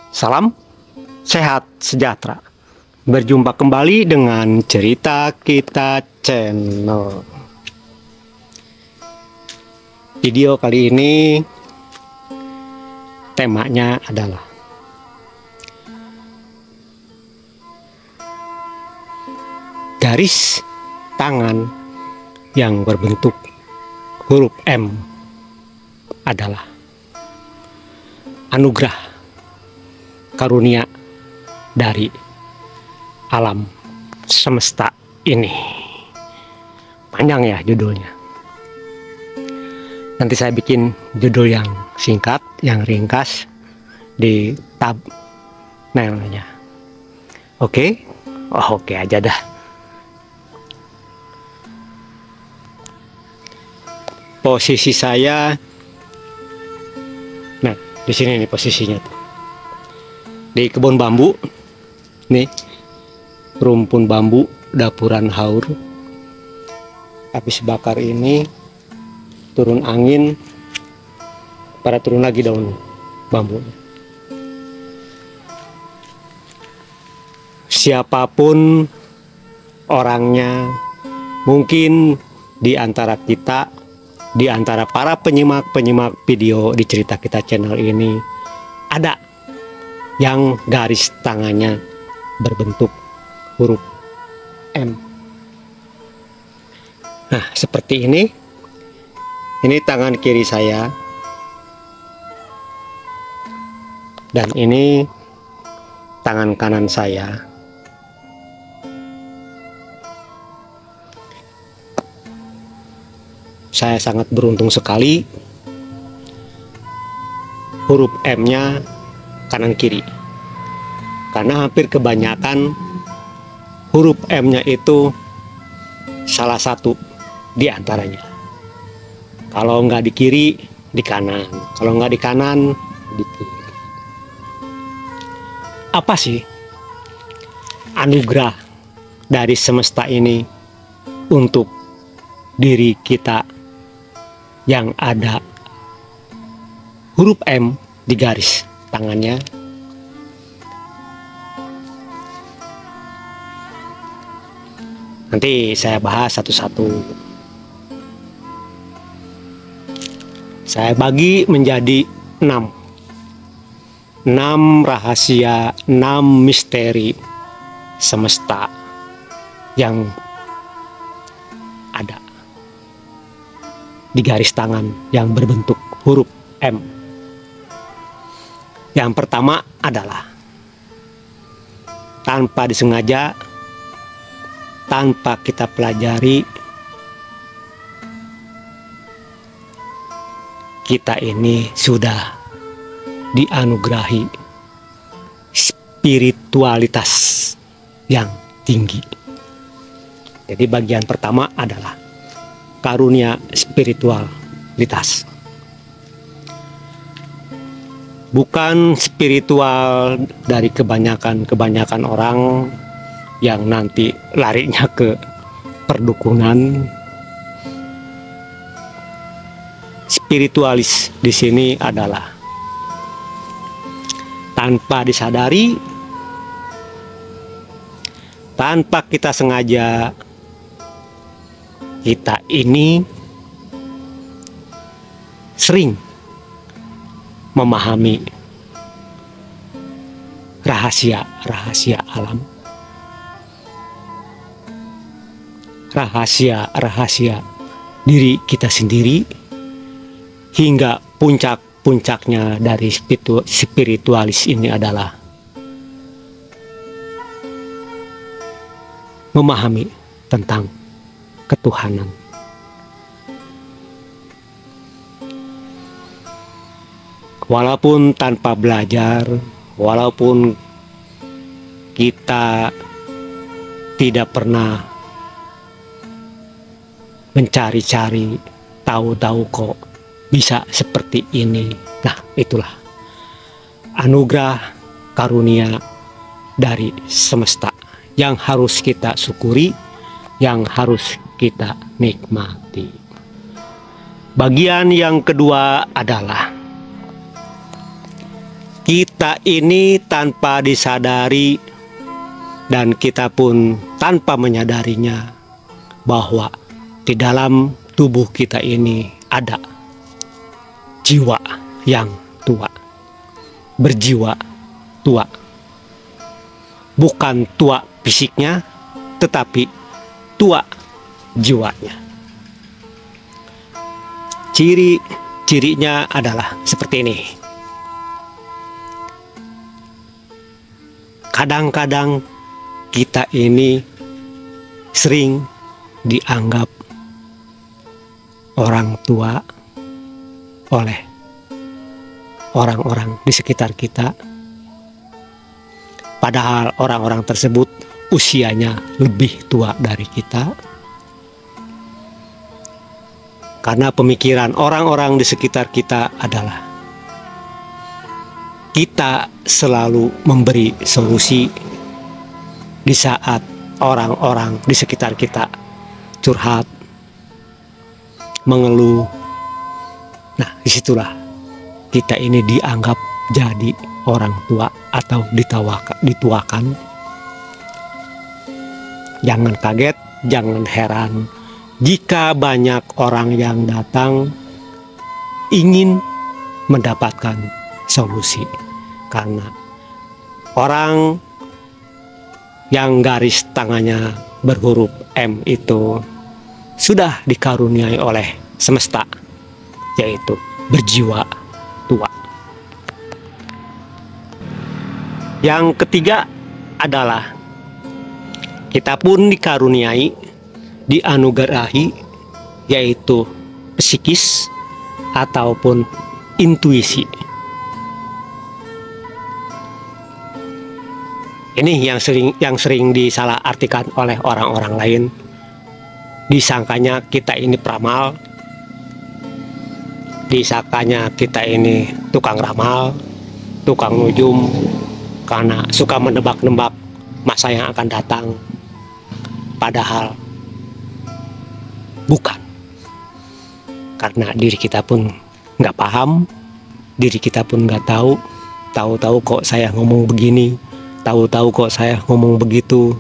Salam sehat sejahtera. Berjumpa kembali dengan Cerita Kita Channel. Video kali ini temanya adalah garis tangan yang berbentuk huruf M adalah anugerah karunia dari alam semesta ini. Panjang ya judulnya. Nanti saya bikin judul yang singkat, yang ringkas di thumbnailnya. Oke? Oh, oke aja dah. Posisi saya, nah di sini nih posisinya tuh, di kebun bambu, nih rumpun bambu, dapuran haur, habis bakar ini, turun angin, pada turun lagi daun bambu. Siapapun orangnya, mungkin di antara kita, di antara para penyimak video di Cerita Kita Channel ini, ada yang garis tangannya berbentuk huruf M. Nah, seperti ini. Ini tangan kiri saya. Dan ini tangan kanan saya. Saya sangat beruntung sekali, huruf M-nya kanan kiri, karena hampir kebanyakan huruf M-nya itu salah satu di antaranya. Kalau nggak di kiri, di kanan. Kalau nggak di kanan, di kiri. Apa sih anugerah dari semesta ini untuk diri kita yang ada huruf M di garis tangannya? Nanti saya bahas satu-satu. Saya bagi menjadi 6 rahasia, 6 misteri semesta yang ada di garis tangan yang berbentuk huruf M. Yang pertama adalah tanpa disengaja, tanpa kita pelajari, kita ini sudah dianugerahi spiritualitas yang tinggi. Jadi bagian pertama adalah karunia spiritualitas. Bukan spiritual dari kebanyakan orang yang nanti larinya ke perdukunan. Spiritualis di sini adalah tanpa disadari, tanpa kita sengaja, kita ini sering memahami rahasia-rahasia alam, rahasia-rahasia diri kita sendiri, hingga puncaknya dari spiritualis ini adalah memahami tentang ketuhanan. Walaupun tanpa belajar, walaupun kita tidak pernah mencari-cari, tahu-tahu kok bisa seperti ini. Nah, itulah anugerah karunia dari semesta yang harus kita syukuri, yang harus kita nikmati. Bagian yang kedua adalah kita ini tanpa disadari dan kita pun tanpa menyadarinya bahwa di dalam tubuh kita ini ada jiwa yang tua, berjiwa tua. Bukan tua fisiknya, tetapi tua jiwanya. Ciri-cirinya adalah seperti ini. Kadang-kadang kita ini sering dianggap orang tua oleh orang-orang di sekitar kita, padahal orang-orang tersebut usianya lebih tua dari kita. Karena pemikiran orang-orang di sekitar kita adalah kita selalu memberi solusi di saat orang-orang di sekitar kita curhat, mengeluh. Nah, disitulah kita ini dianggap jadi orang tua atau dituakan. Jangan kaget, jangan heran jika banyak orang yang datang ingin mendapatkan solusi. Karena orang yang garis tangannya berhuruf M itu sudah dikaruniai oleh semesta, yaitu berjiwa tua. Yang ketiga adalah kita pun dikaruniai, dianugerahi, yaitu psikis ataupun intuisi. Ini yang sering disalahartikan oleh orang-orang lain. Disangkanya kita ini peramal, disangkanya kita ini tukang ramal, tukang nujum, karena suka menebak-nebak masa yang akan datang. Padahal bukan, karena diri kita pun nggak paham, diri kita pun nggak tahu kok saya ngomong begini, tahu-tahu kok saya ngomong begitu.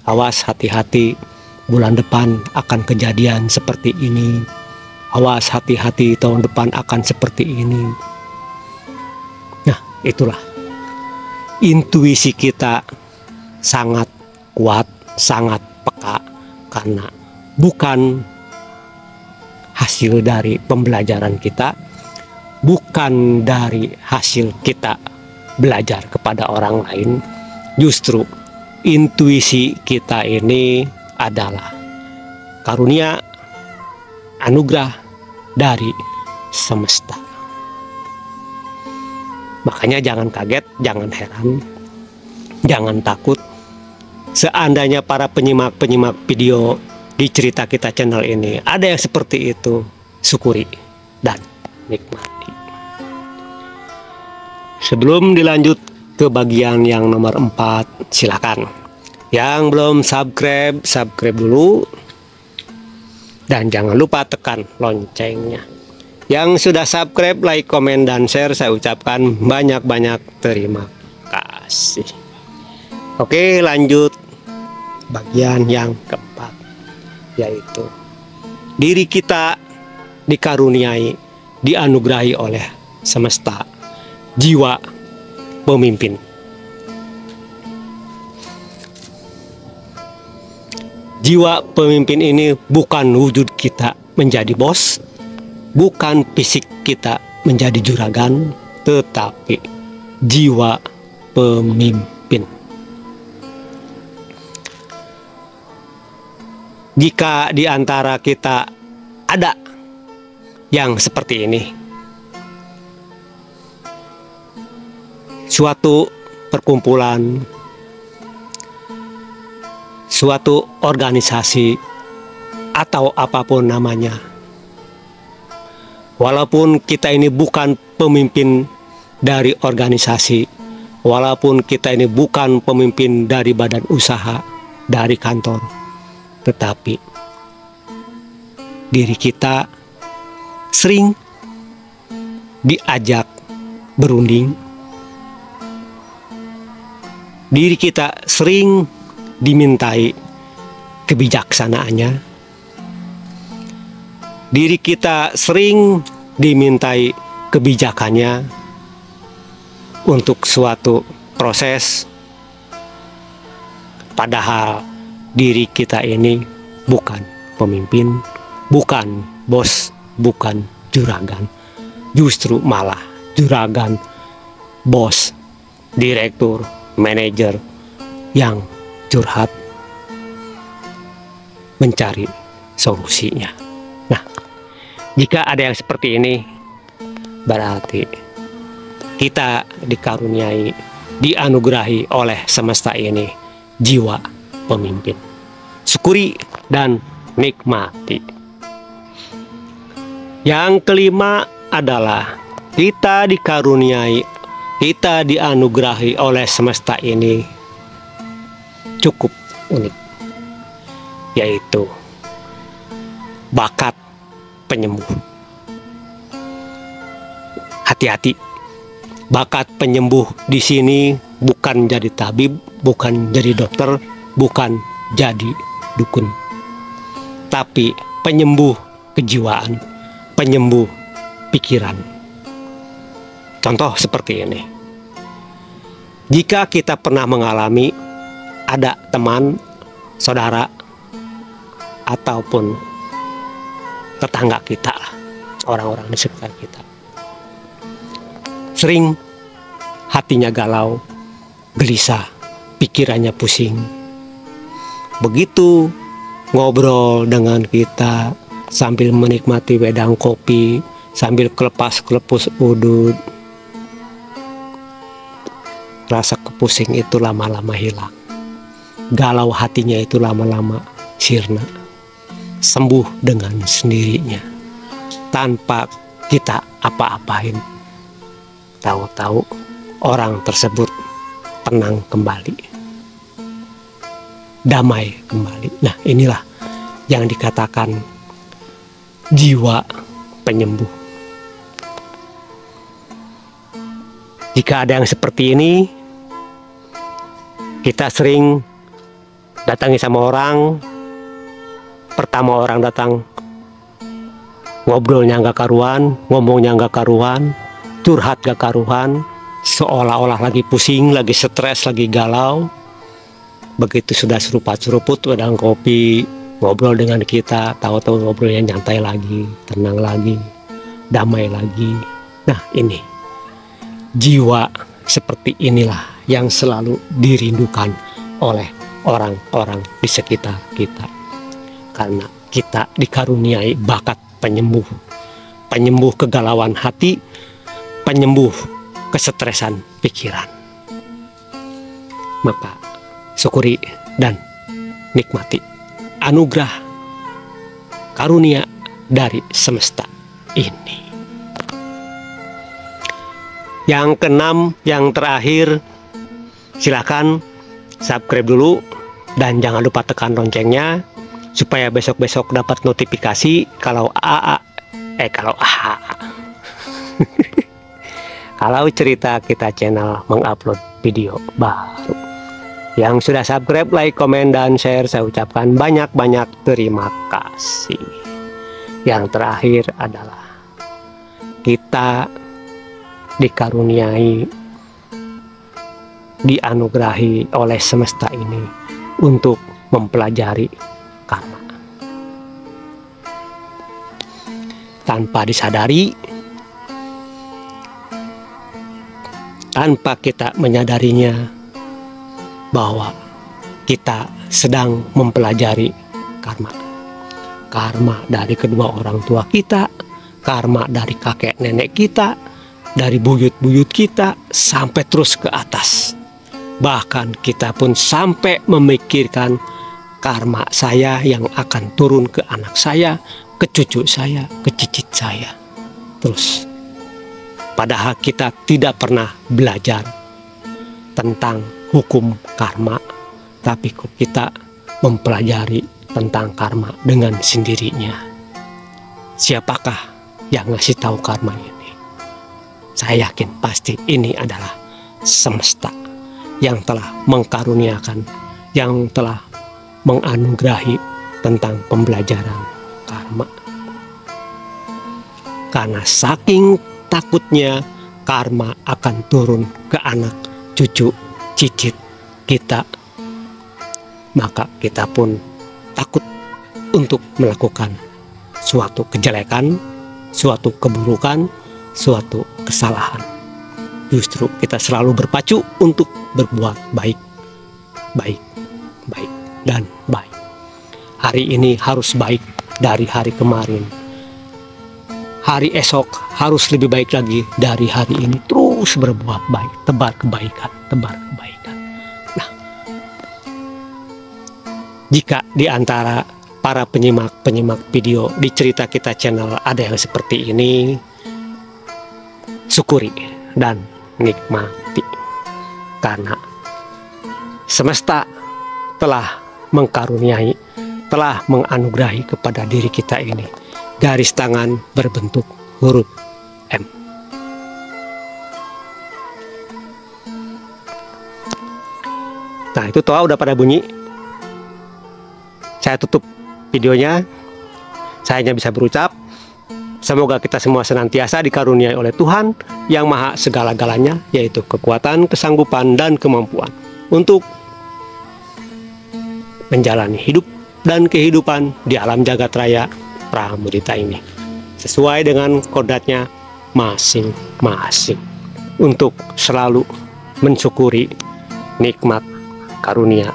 Awas, hati-hati, bulan depan akan kejadian seperti ini. Awas, hati-hati, tahun depan akan seperti ini. Nah, itulah intuisi kita sangat kuat, sangat peka, karena bukan hasil dari pembelajaran kita, bukan dari hasil kita belajar kepada orang lain. Justru intuisi kita ini adalah karunia, anugerah dari semesta. Makanya jangan kaget, jangan heran, jangan takut. Seandainya para penyimak video di Cerita Kita channel ini ada yang seperti itu, syukuri dan nikmati. Sebelum dilanjut ke bagian yang nomor 4, silakan. Yang belum subscribe dulu. Dan jangan lupa tekan loncengnya. Yang sudah subscribe, like, komen, dan share, saya ucapkan banyak-banyak terima kasih. Oke, lanjut bagian yang keempat, yaitu diri kita dikaruniai, dianugerahi oleh semesta jiwa pemimpin. Jiwa pemimpin ini bukan wujud kita menjadi bos, bukan fisik kita menjadi juragan, tetapi jiwa pemimpin. Jika di antara kita ada yang seperti ini, suatu perkumpulan, suatu organisasi, atau apapun namanya, walaupun kita ini bukan pemimpin dari organisasi, walaupun kita ini bukan pemimpin dari badan usaha, dari kantor, tetapi diri kita sering diajak berunding, Diri kita sering dimintai kebijaksanaannya. Diri kita sering dimintai kebijakannya untuk suatu proses. Padahal diri kita ini bukan pemimpin, bukan bos, bukan juragan. Justru malah juragan, bos, direktur, manajer yang curhat mencari solusinya. Nah, jika ada yang seperti ini, berarti kita dikaruniai, dianugerahi oleh semesta ini jiwa pemimpin. Syukuri dan nikmati. Yang kelima adalah kita dikaruniai, kita dianugerahi oleh semesta ini cukup unik, yaitu bakat penyembuh. Hati-hati, bakat penyembuh di sini bukan jadi tabib, bukan jadi dokter, bukan jadi dukun, tapi penyembuh kejiwaan, penyembuh pikiran. Contoh seperti ini. Jika kita pernah mengalami ada teman, saudara, ataupun tetangga kita, orang-orang di sekitar kita, sering hatinya galau, gelisah, pikirannya pusing. Begitu ngobrol dengan kita sambil menikmati wedang kopi, sambil kelepas-kelepus udut, rasa kepusing itu lama-lama hilang. Galau hatinya itu lama-lama sirna, sembuh dengan sendirinya, tanpa kita apa-apain. Tahu-tahu orang tersebut tenang kembali, damai kembali. Nah, inilah yang dikatakan jiwa penyembuh. Jika ada yang seperti ini, kita sering datangi sama orang. Pertama orang datang, ngobrolnya nggak karuan, ngomongnya nggak karuan, curhat gak karuan, seolah-olah lagi pusing, lagi stres, lagi galau. Begitu sudah seruput wedang kopi, ngobrol dengan kita, tahu-tahu ngobrolnya nyantai lagi, tenang lagi, damai lagi. Nah, ini jiwa seperti inilah yang selalu dirindukan oleh orang-orang di sekitar kita, karena kita dikaruniai bakat penyembuh, penyembuh kegalauan hati, penyembuh kesetresan pikiran. Maka syukuri dan nikmati anugerah karunia dari semesta ini. Yang keenam, yang terakhir, silakan subscribe dulu dan jangan lupa tekan loncengnya supaya besok-besok dapat notifikasi kalau kalau cerita kita channel mengupload video baru. Yang sudah subscribe, like, komen, dan share, saya ucapkan banyak-banyak terima kasih. Yang terakhir adalah kita dikaruniai, dianugerahi oleh semesta ini untuk mempelajari karma. Tanpa disadari, tanpa kita menyadarinya, bahwa kita sedang mempelajari karma. Karma dari kedua orang tua kita, karma dari kakek nenek kita, dari buyut-buyut kita, sampai terus ke atas. Bahkan kita pun sampai memikirkan karma saya yang akan turun ke anak saya, ke cucu saya, ke cicit saya. Terus, padahal kita tidak pernah belajar tentang hukum karma, tapi kita mempelajari tentang karma dengan sendirinya. Siapakah yang ngasih tahu karma ini? Saya yakin pasti ini adalah semesta yang telah mengkaruniakan, yang telah menganugerahi tentang pembelajaran karma. Karena saking takutnya karma akan turun ke anak, cucu, cicit kita, maka kita pun takut untuk melakukan suatu kejelekan, suatu keburukan, suatu kesalahan. Justru kita selalu berpacu untuk berbuat baik, baik, baik, dan baik. Hari ini harus baik dari hari kemarin. Hari esok harus lebih baik lagi dari hari ini. Terus berbuat baik, tebar kebaikan, tebar kebaikan. Nah, jika di antara para penyimak video di Cerita Kita channel ada yang seperti ini, syukuri dan nikmati, karena semesta telah mengkaruniai, telah menganugerahi kepada diri kita ini garis tangan berbentuk huruf M. Nah, itu toa udah pada bunyi. Saya tutup videonya. Saya hanya bisa berucap, semoga kita semua senantiasa dikaruniai oleh Tuhan yang maha segala-galanya, yaitu kekuatan, kesanggupan, dan kemampuan untuk menjalani hidup dan kehidupan di alam jagat raya Pramudita ini sesuai dengan kodratnya masing-masing, untuk selalu mensyukuri nikmat karunia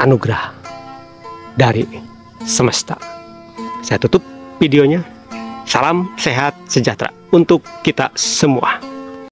anugerah dari semesta. Saya tutup videonya. Salam sehat sejahtera untuk kita semua.